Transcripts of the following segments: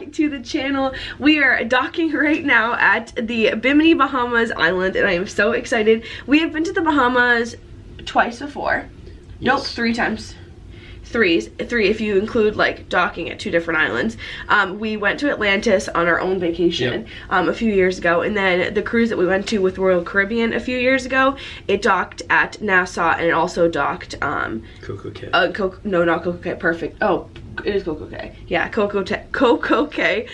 back to the channel. We are docking right now at the Bimini Bahamas island, and I am so excited. We have been to the Bahamas twice before. Yes. Nope, 3 times. Three if you include like docking at 2 different islands. We went to Atlantis on our own vacation a few years ago, and then the cruise that we went to with Royal Caribbean a few years ago, it docked at Nassau, and it also docked Coco Cay. No, not Coco Cay. Perfect. Oh, it is Coco Cay. Yeah, Coco Cay.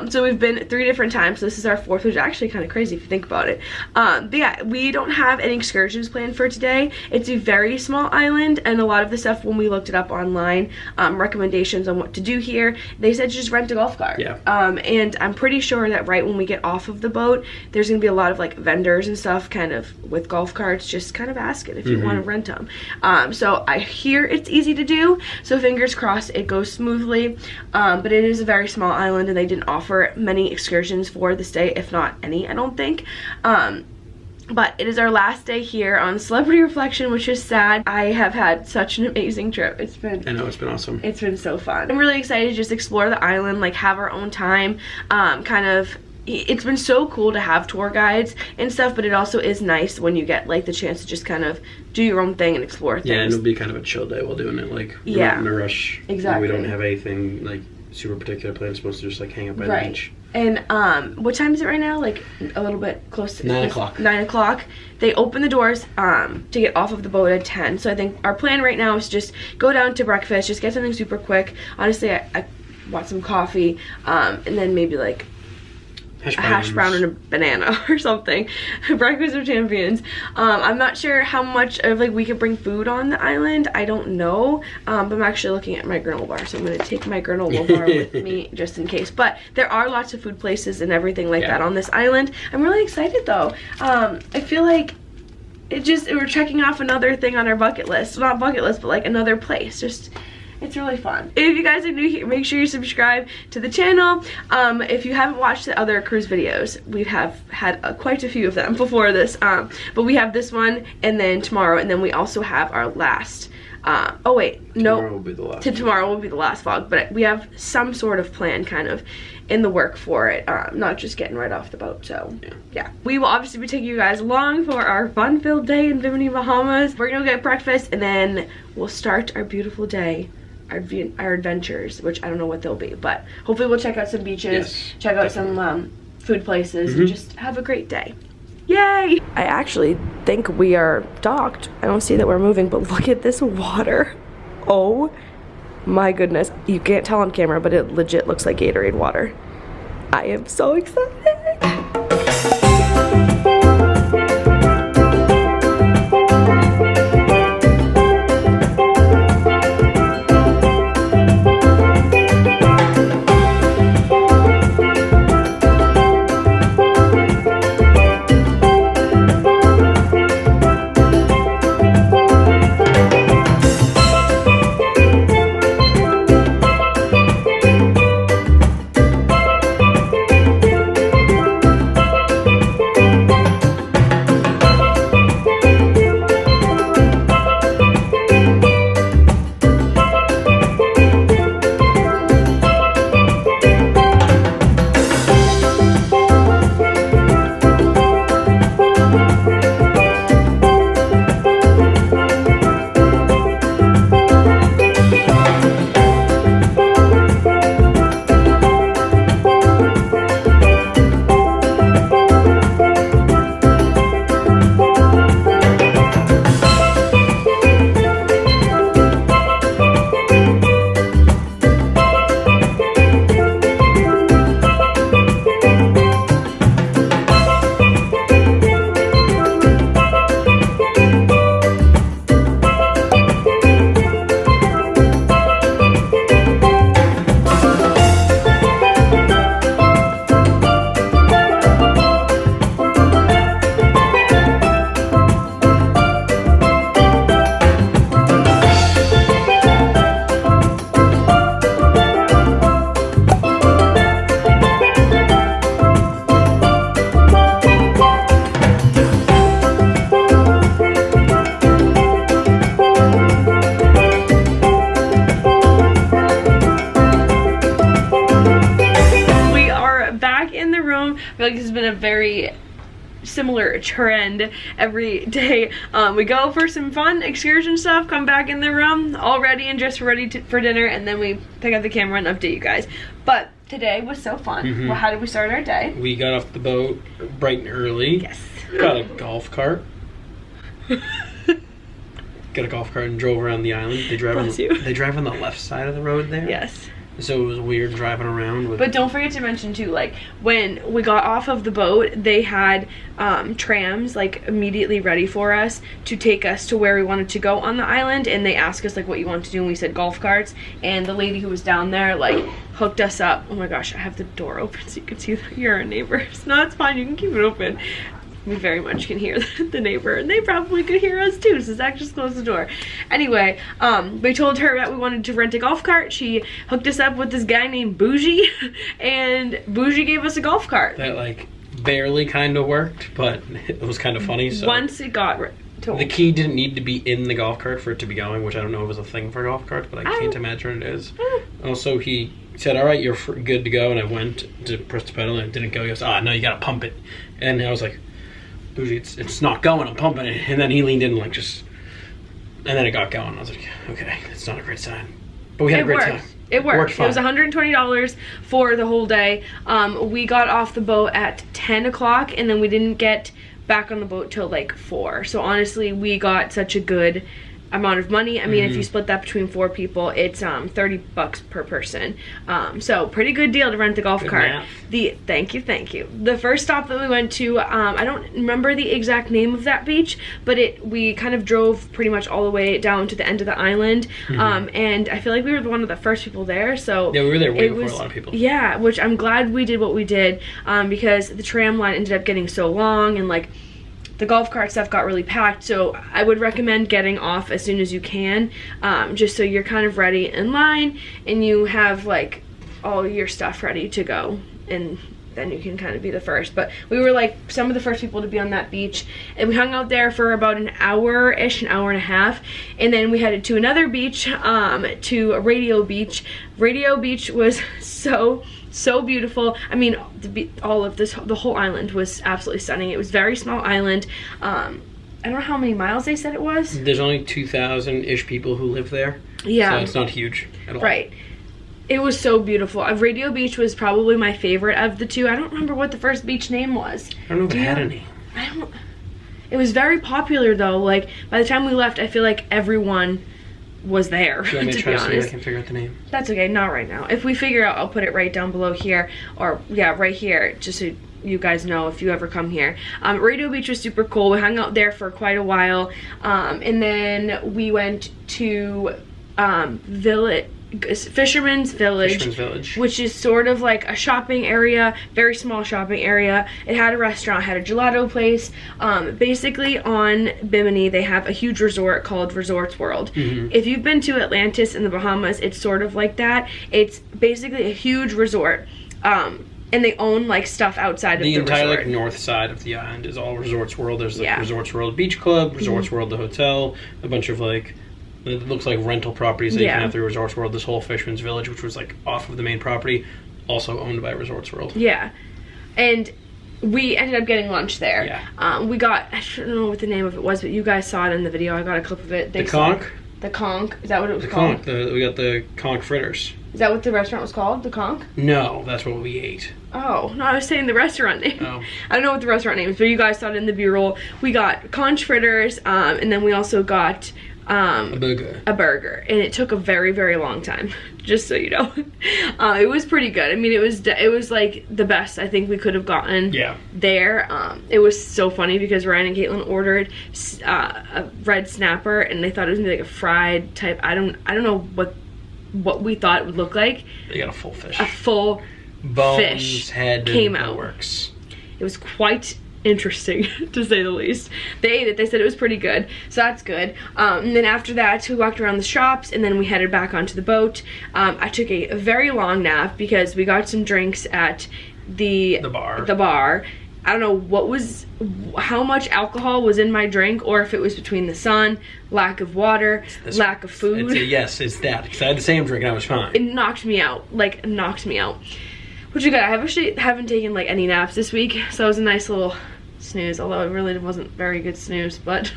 So we've been 3 different times. This is our 4th, which is actually kind of crazy if you think about it. But yeah, we don't have any excursions planned for today. It's a very small island, and a lot of the stuff when we looked it up online, recommendations on what to do here, they said just rent a golf cart. Yeah. And I'm pretty sure that right when we get off of the boat, there's gonna be a lot of like vendors and stuff kind of with golf carts. Just kind of ask it if you want to rent them. So I hear it's easy to do, so fingers crossed it goes smoothly. But it is a very small island, and they didn't offer many excursions for this day, if not any, I don't think. But it is our last day here on Celebrity Reflection, which is sad. I have had such an amazing trip. I know, it's been awesome. It's been so fun. I'm really excited to just explore the island, like have our own time, it's been so cool to have tour guides and stuff, but it also is nice when you get like the chance to just kind of do your own thing and explore things. Yeah, and it'll be kind of a chill day while doing it. Like, we're not in a rush. Exactly. We don't have anything like super particular planned. It's supposed to just like hang out by the beach. And what time is it right now? Like a little bit close to 9 o'clock. 9 o'clock. They open the doors to get off of the boat at 10. So I think our plan right now is just go down to breakfast, just get something super quick. Honestly, I want some coffee, and then maybe like a hash brown and a banana or something. Breakfast of champions. I'm not sure how much of like we could bring food on the island. I don't know. But I'm actually looking at my granola bar, so I'm gonna take my granola bar with me just in case. But there are lots of food places and everything like that on this island. I'm really excited though. I feel like we're checking off another thing on our bucket list. Not bucket list, but like another place. It's really fun. If you guys are new here, make sure you subscribe to the channel. If you haven't watched the other cruise videos, we have had quite a few of them before this. But we have this one, and then tomorrow, and then we also have our last. Oh wait, no. Tomorrow will be the last. Tomorrow will be the last vlog, but we have some sort of plan kind of in the work for it. Not just getting right off the boat. So yeah, we will obviously be taking you guys along for our fun-filled day in Bimini Bahamas. We're gonna get breakfast, and then we'll start our beautiful day. Our adventures, which I don't know what they'll be, but hopefully we'll check out some beaches, check out some food places, and just have a great day. Yay! I actually think we are docked. I don't see that we're moving, but look at this water. Oh my goodness. You can't tell on camera, but it legit looks like Gatorade water. I am so excited. similar trend every day. We go for some fun excursion stuff, come back in the room all ready and just ready for dinner, and then we pick up the camera and update you guys. But today was so fun. Well, how did we start our day? We got off the boat bright and early. Yes. Got a golf cart. Got a golf cart and drove around the island. They drive on the left side of the road there. Yes. So it was weird driving around with. But don't forget to mention too, like when we got off of the boat, they had trams like immediately ready for us to take us to where we wanted to go on the island, and they asked us like what you want to do, and we said golf carts, and the lady who was down there like hooked us up. Oh my gosh, I have the door open so you can see that you're our neighbors. No, it's fine, you can keep it open. We very much can hear the neighbor, and they probably could hear us too, so Zach just closed the door. Anyway, we told her that we wanted to rent a golf cart. She hooked us up with this guy named Bougie, and Bougie gave us a golf cart. That like barely kind of worked, but it was kind of funny. So once it got the key didn't need to be in the golf cart for it to be going, which I don't know if it's a thing for golf carts, but I can't imagine it is. Also, he said, all right, you're good to go, and I went to press the pedal and it didn't go. He goes, no, you gotta pump it. And I was like, Bougie, it's not going, I'm pumping it. And then he leaned in and like and then it got going. I was like, okay, it's not a great sign. But we had a great time. It worked. It was $120 for the whole day. We got off the boat at 10 o'clock, and then we didn't get back on the boat till like 4. So honestly, we got such a good amount of money. I mean, if you split that between 4 people, it's $30 per person. So pretty good deal to rent the golf cart. Math. Thank you. The first stop that we went to, I don't remember the exact name of that beach, but we kind of drove pretty much all the way down to the end of the island. And I feel like we were one of the first people there. So yeah, we were there way before a lot of people. Yeah, which I'm glad we did what we did, because the tram line ended up getting so long, and like the golf cart stuff got really packed. So I would recommend getting off as soon as you can, just so you're kind of ready in line and you have like all your stuff ready to go, and then you can kind of be the first. But we were like some of the first people to be on that beach, and we hung out there for about an hour-ish, an hour and a half, and then we headed to another beach, to Radio Beach. Radio Beach was so beautiful. I mean, the whole island was absolutely stunning. It was a very small island. I don't know how many miles they said it was. There's only 2,000-ish people who live there. Yeah. So it's not huge at all. Right. It was so beautiful. Radio Beach was probably my favorite of the two. I don't remember what the first beach name was. I don't know if it had any. It was very popular though. Like by the time we left, I feel like everyone was there. Do you want me to try to see if I can figure out the name? That's okay, not right now. If we figure out, I'll put it right down below here, or yeah, right here, just so you guys know if you ever come here. Radio Beach was super cool. We hung out there for quite a while, and then we went to Fisherman's Village, which is sort of like a shopping area, very small shopping area. It had a restaurant, had a gelato place. Basically on Bimini, they have a huge resort called Resorts World. If you've been to Atlantis in the Bahamas, it's sort of like that. It's basically a huge resort. And they own like stuff outside of the resort. The entire like north side of the island is all Resorts World. There's like Resorts World Beach Club, Resorts World the hotel, a bunch of like, it looks like rental properties that you can have through Resorts World. This whole Fisherman's Village, which was like off of the main property, also owned by Resorts World. Yeah. And we ended up getting lunch there. Yeah. We got, I don't know what the name of it was, but you guys saw it in the video. I got a clip of it. The Conch? The Conch. Is that what it was called? The Conch. We got the Conch fritters. Is that what the restaurant was called? The Conch? No, that's what we ate. Oh, no, I was saying the restaurant name. Oh. I don't know what the restaurant name is, but you guys saw it in the B-roll. We got conch fritters, and then we also got a burger, and it took a very, very long time, just so you know. It was pretty good. I mean, it was like the best I think we could have gotten there. It was so funny because Ryan and Caitlin ordered a red snapper, and they thought it was gonna be like a fried type. I don't know what we thought it would look like. They got a full fish. A full bones, fish head, came out. Works. It was quite interesting, to say the least. They ate it. They said it was pretty good, so that's good. And then after that, we walked around the shops, and then we headed back onto the boat. I took a very long nap because we got some drinks at the bar. I don't know how much alcohol was in my drink, or if it was between the sun, lack of water, lack of food. Yes, it's that, because I had the same drink and I was fine. It knocked me out, like knocked me out. Which is good. I actually haven't taken like any naps this week, so it was a nice little snooze, although it really wasn't very good snooze, but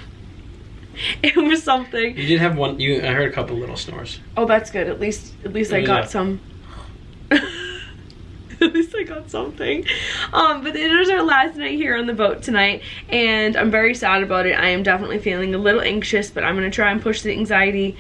it was something. You did have one. I heard a couple little snores. Oh, that's good. At least I got some. At least I got something. But it is our last night here on the boat tonight, and I'm very sad about it. I am definitely feeling a little anxious, but I'm gonna try and push the anxiety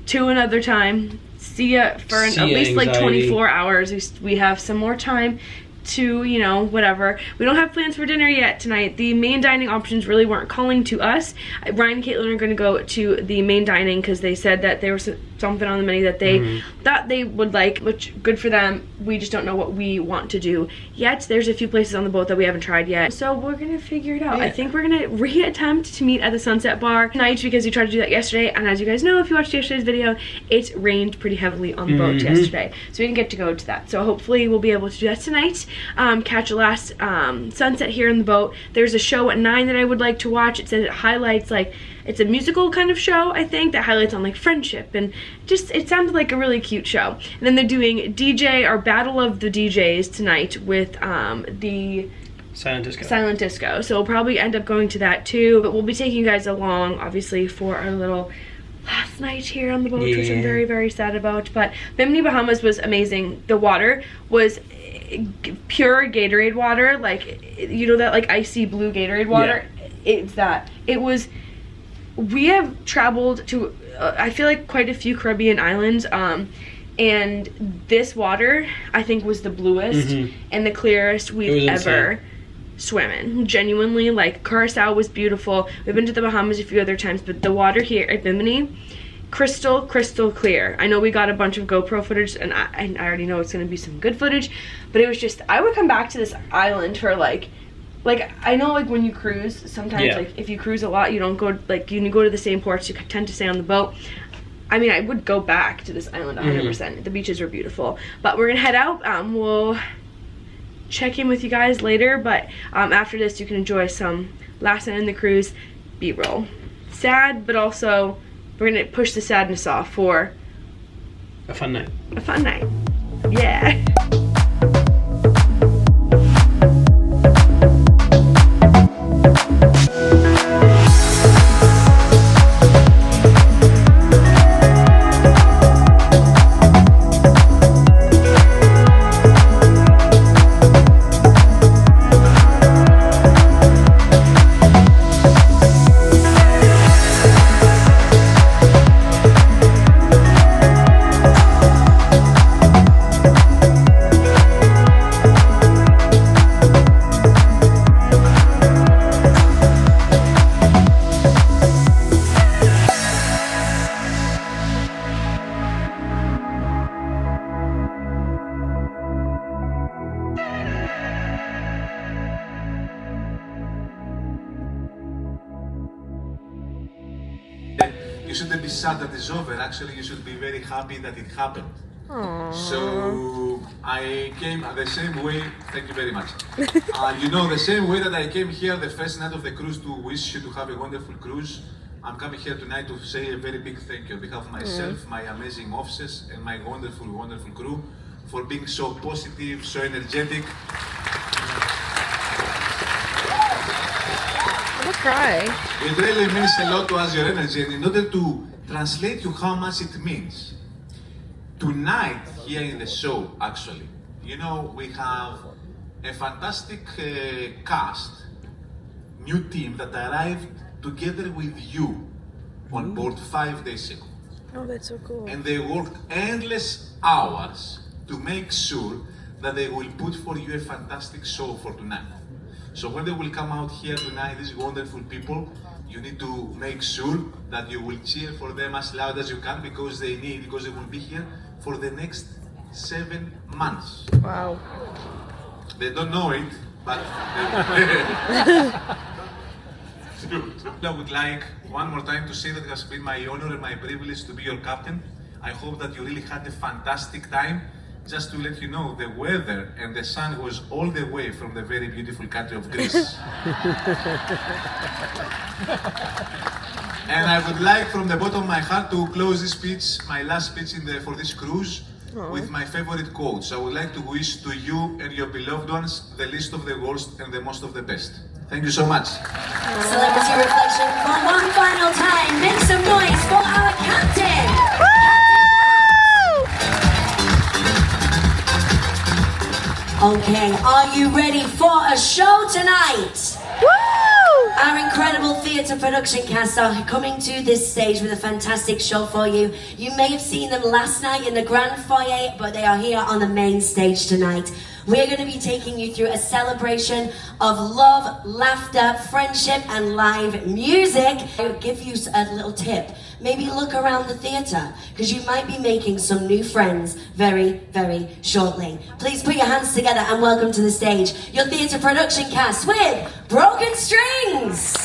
to another time. See ya for at least like 24 hours. We have some more time to, you know, whatever. We don't have plans for dinner yet tonight. The main dining options really weren't calling to us. Ryan and Caitlin are going to go to the main dining because they said that there was something on the menu that they thought they would like, which good for them. We just don't know what we want to do yet. There's a few places on the boat that we haven't tried yet, so we're gonna figure it out. I think we're gonna reattempt to meet at the Sunset Bar tonight because we tried to do that yesterday, and as you guys know, if you watched yesterday's video, it rained pretty heavily on the boat yesterday, so we didn't get to go to that. So hopefully we'll be able to do that tonight. Catch a last sunset here in the boat. There's a show at 9 that I would like to watch. It says it highlights, like, it's a musical kind of show, I think, that highlights on like friendship, and just, it sounded like a really cute show. And then they're doing DJ, or Battle of the DJs tonight with the Silent Disco. So we'll probably end up going to that too, but we'll be taking you guys along, obviously, for our little last night here on the boat, which I'm very, very sad about. But Bimini Bahamas was amazing. The water was pure Gatorade water, like, you know that like icy blue Gatorade water? It's that. It was, we have traveled to I feel like quite a few Caribbean islands, and this water I think was the bluest and the clearest we've ever swim in. Genuinely, like, Curacao was beautiful. We've been to the Bahamas a few other times, but the water here at Bimini, crystal clear. I know we got a bunch of GoPro footage, and I already know it's gonna be some good footage, but it was just, I would come back to this island for like I know, like, when you cruise, sometimes like if you cruise a lot, you don't go, like, you go to the same ports, you tend to stay on the boat. I mean, I would go back to this island 100%. The beaches were beautiful, but we're gonna head out. We'll check in with you guys later, but after this you can enjoy some last night in the cruise B-roll. Sad, but also we're gonna push the sadness off for a fun night. A fun night. Yeah. You shouldn't be sad that it's over. Actually, you should be very happy that it happened. So I came the same way. Thank you very much. You know, the same way that I came here the first night of the cruise to wish you to have a wonderful cruise. I'm coming here tonight to say a very big thank you on behalf of myself, my amazing officers, and my wonderful, wonderful crew for being so positive, so energetic. I'm gonna cry. It really means a lot to us, your energy, and in order to translate to how much it means, tonight here in the show, actually, you know, we have a fantastic cast, new team that arrived together with you on board 5 days ago. Oh, that's so cool. And they worked endless hours to make sure that they will put for you a fantastic show for tonight. So when they will come out here tonight, these wonderful people, you need to make sure that you will cheer for them as loud as you can, because they will be here for the next 7 months. Wow. They don't know it, but I would like one more time to say that it has been my honor and my privilege to be your captain. I hope that you really had a fantastic time. Just to let you know, the weather and the sun was all the way from the very beautiful country of Greece. And I would like from the bottom of my heart to close this speech, my last speech for this cruise, with my favorite quote. So I would like to wish to you and your beloved ones the least of the worst and the most of the best. Thank you so much. Celebrity reflection for one final time. Make some noise for our captain. Okay, are you ready for a show tonight? Our incredible theatre production cast are coming to this stage with a fantastic show for you. You may have seen them last night in the grand foyer, but they are here on the main stage tonight. We're going to be taking you through a celebration of love, laughter, friendship, and live music. I'll give you a little tip. Maybe look around the theatre, because you might be making some new friends very, very shortly. Please put your hands together and welcome to the stage your theatre production cast with Broken Strings!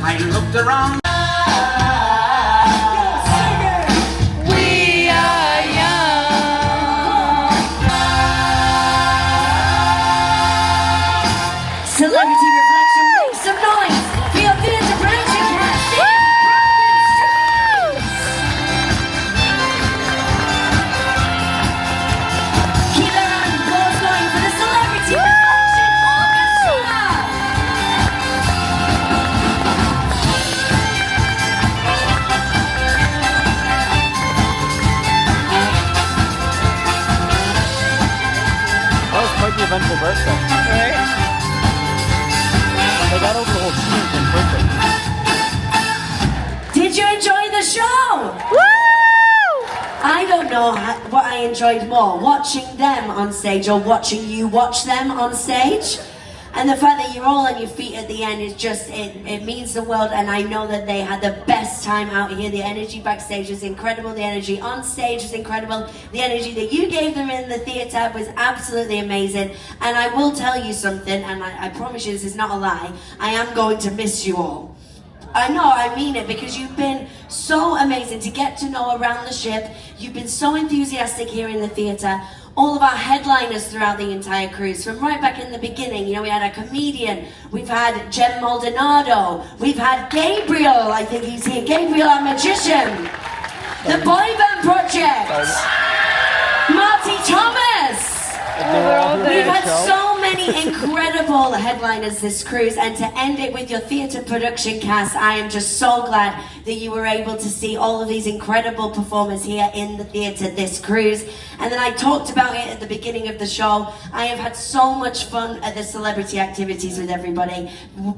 I looked around. We are young. Celebrity reflection, make some noise for your theatre production cast in Broken Strings. Keep a round of applause going for the Celebrity Reflection Orchestra. That was quite the eventful birthday. Right? They got over the whole scene in perfect. Did you enjoy the show? I don't know what I enjoyed more, watching them on stage or watching you watch them on stage. And the fact that you're all on your feet at the end is just, it means the world, and I know that they had the best time out here. The energy backstage was incredible, the energy on stage was incredible, the energy that you gave them in the theatre was absolutely amazing. And I will tell you something, and I promise you this is not a lie, I am going to miss you all. I know, I mean it, because you've been so amazing to get to know around the ship. You've been so enthusiastic here in the theatre. All of our headliners throughout the entire cruise, from right back in the beginning, you know, we had a comedian, we've had Jem Maldonado, we've had Gabriel, I think he's here, Gabriel our magician, the Boy Band Project, Marty Thomas. We've had so many incredible headliners this cruise, and to end it with your theatre production cast, I am just so glad that you were able to see all of these incredible performers here in the theatre this cruise. And then I talked about it at the beginning of the show. I have had so much fun at the celebrity activities with everybody.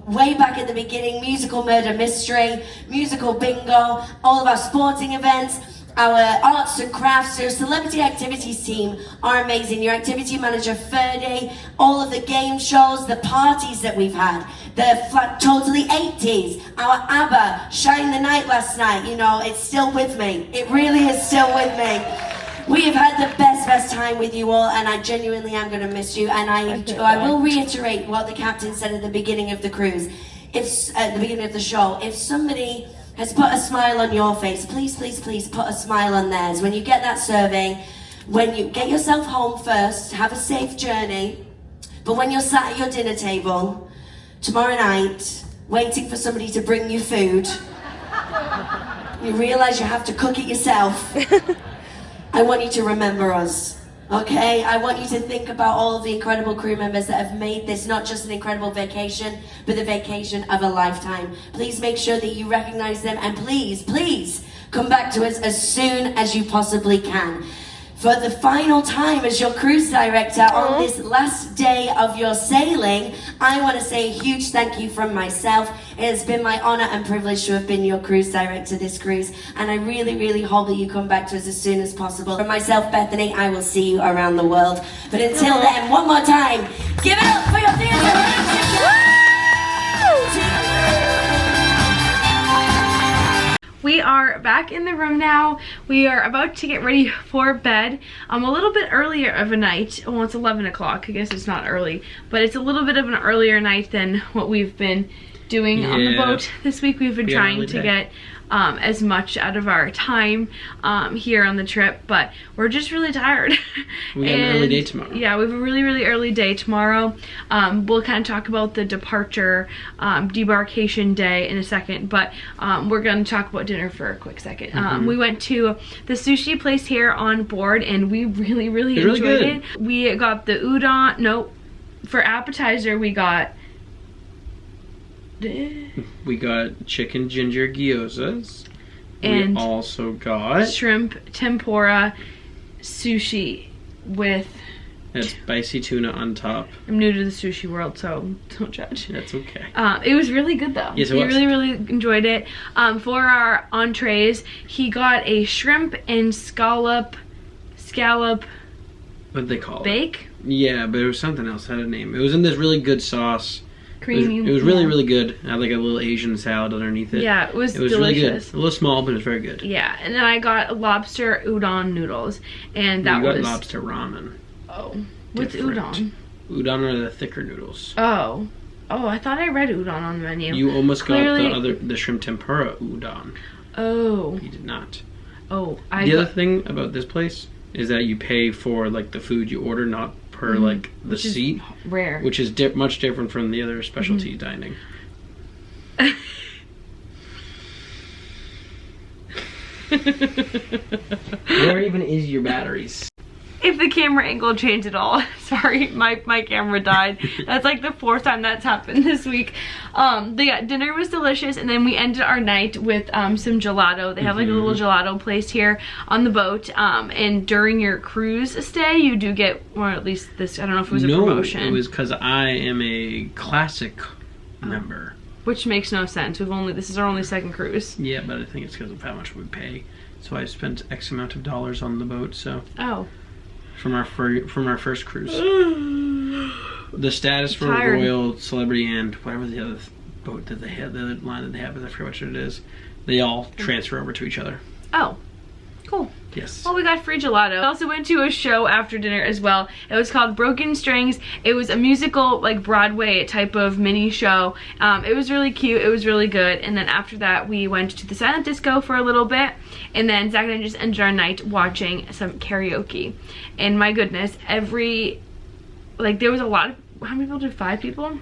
Way back at the beginning, musical murder mystery, musical bingo, all of our sporting events, our arts and crafts, your celebrity activities team are amazing. Your activity manager, Ferdy, all of the game shows, the parties that we've had, the totally 80s, our ABBA, Shine the Night last night, you know, it's still with me. It really is still with me. We have had the best time with you all, and I genuinely am going to miss you. And I will reiterate what the captain said at the beginning of the cruise, at the beginning of the show. If somebody has put a smile on your face, please put a smile on theirs. When you get that survey, when you get yourself home first, have a safe journey. But when you're sat at your dinner table tomorrow night, waiting for somebody to bring you food, you realize you have to cook it yourself. I want you to remember us, okay? I want you to think about all of the incredible crew members that have made this not just an incredible vacation, but the vacation of a lifetime. Please make sure that you recognize them, and please come back to us as soon as you possibly can. for the final time as your cruise director on this last day of your sailing, I want to say a huge thank you from myself. It has been my honor and privilege to have been your cruise director this cruise, and I really, really hope that you come back to us as soon as possible. For myself, Bethany, I will see you around the world. But until then, one more time, give it up for your theatre. We are back in the room now. We are about to get ready for bed. A little bit earlier of a night. Well, it's 11 o'clock. I guess it's not early, but it's a little bit of an earlier night than what we've been doing on the boat this week. We've been trying to get as much out of our time here on the trip, but we're just really tired. We got an early day tomorrow. Yeah, we have a really, really early day tomorrow. We'll kind of talk about the departure, debarkation day in a second, but we're going to talk about dinner for a quick second. We went to the sushi place here on board, and we really, really enjoyed it. We got the udon. No, for appetizer we got chicken ginger gyozas. And we also got shrimp tempura sushi with spicy tuna on top. I'm new to the sushi world, so don't judge. That's okay. It was really good though. Yes, it we was. really, really enjoyed it. For our entrees, he got a shrimp and scallop what did they call bake? it? Yeah, but it was something else. It had a name. It was in this really good sauce. Creamy. It was really, really good. It had like a little Asian salad underneath it. Yeah, it was delicious. Really good. A little small, but it was very good. Yeah, and then I got lobster udon noodles, and that was lobster ramen. Oh, what's Different. udon? Udon are the thicker noodles. Oh, I thought I read udon on the menu. You almost got the shrimp tempura udon. Oh. You did not. Oh, the other thing about this place is that you pay for like the food you order, not per like the which seat, is rare, which is much different from the other specialty dining. Where even is your batteries? If the camera angle changed at all, sorry, my camera died. That's like the 4th time that's happened this week. Yeah, dinner was delicious, and then we ended our night with some gelato. They have like a little gelato place here on the boat, and during your cruise stay, you do get, or at least this, I don't know if it was a promotion. No, it was because I am a classic member. Which makes no sense. This is our only 2nd cruise. Yeah, but I think it's because of how much we pay. So I spent X amount of dollars on the boat, so. Oh. From our first cruise. The status for Royal, Celebrity, and whatever the other boat that they have, the other line that they have, I forget which it is. They all transfer over to each other. Oh, cool. Yes. Well, we got free gelato. I also went to a show after dinner as well. It was called Broken Strings. It was a musical, like Broadway type of mini show. It was really cute. It was really good. And then after that, we went to the silent disco for a little bit. And then Zach and I just ended our night watching some karaoke. And my goodness, there was a lot of, how many people did 5 people?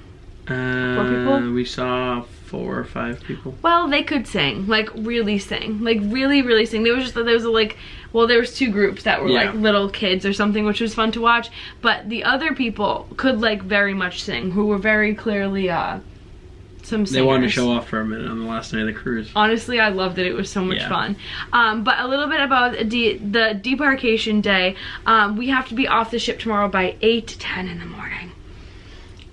4 people? We saw 4 or 5 people. Well, they could sing, like really sing, like really, really sing. There was 2 groups that were like little kids or something, which was fun to watch. But the other people could like very much sing, who were very clearly some singers. They wanted to show off for a minute on the last night of the cruise. Honestly, I loved it. It was so much fun. But a little bit about the debarkation day. We have to be off the ship tomorrow by 8-10 in the morning.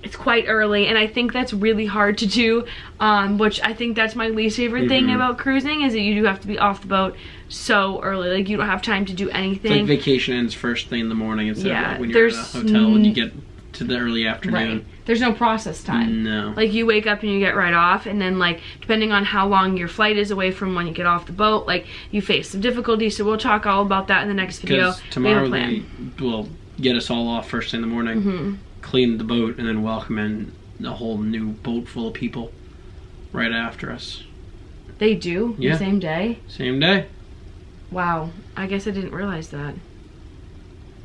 It's quite early, and I think that's really hard to do, which I think that's my least favorite thing about cruising, is that you do have to be off the boat so early. Like, you don't have time to do anything. It's like vacation ends first thing in the morning instead of like when you're at a hotel when you get to the early afternoon. Right. There's no process time. No. Like, you wake up and you get right off, and then, like, depending on how long your flight is away from when you get off the boat, like, you face some difficulties, so we'll talk all about that in the next video. Because tomorrow they will get us all off first thing in the morning, clean the boat, and then welcome in a whole new boat full of people right after us. They do? Yeah. The same day? Same day. Wow. I guess I didn't realize that.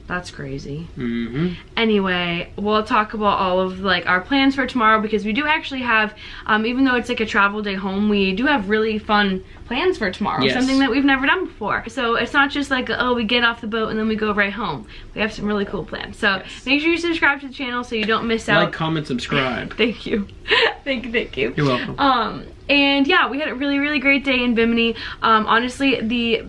That's crazy. Mm-hmm. Anyway, we'll talk about all of like our plans for tomorrow, because we do actually have, even though it's like a travel day home, we do have really fun plans for tomorrow. Yes. Something that we've never done before. So it's not just like, oh, we get off the boat and then we go right home. We have some really cool plans. So make sure you subscribe to the channel so you don't miss out. Like, comment, subscribe. Thank you. Thank you. You're welcome. And yeah, we had a really, really great day in Bimini. Honestly, the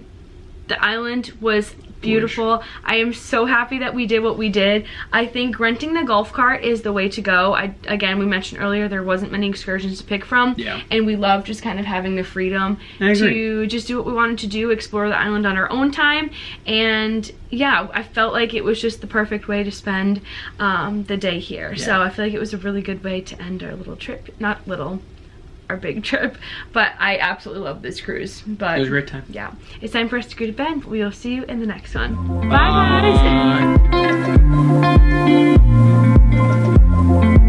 island was beautiful. I am so happy that we did what we did. I think renting the golf cart is the way to go. Again, we mentioned earlier there wasn't many excursions to pick from, and we love just kind of having the freedom to just do what we wanted to do, explore the island on our own time, and yeah, I felt like it was just the perfect way to spend the day here. So I feel like it was a really good way to end our little trip. Not little, our big trip, but I absolutely love this cruise. But it was a great time. Yeah, it's time for us to go to bed. We will see you in the next one. Bye guys.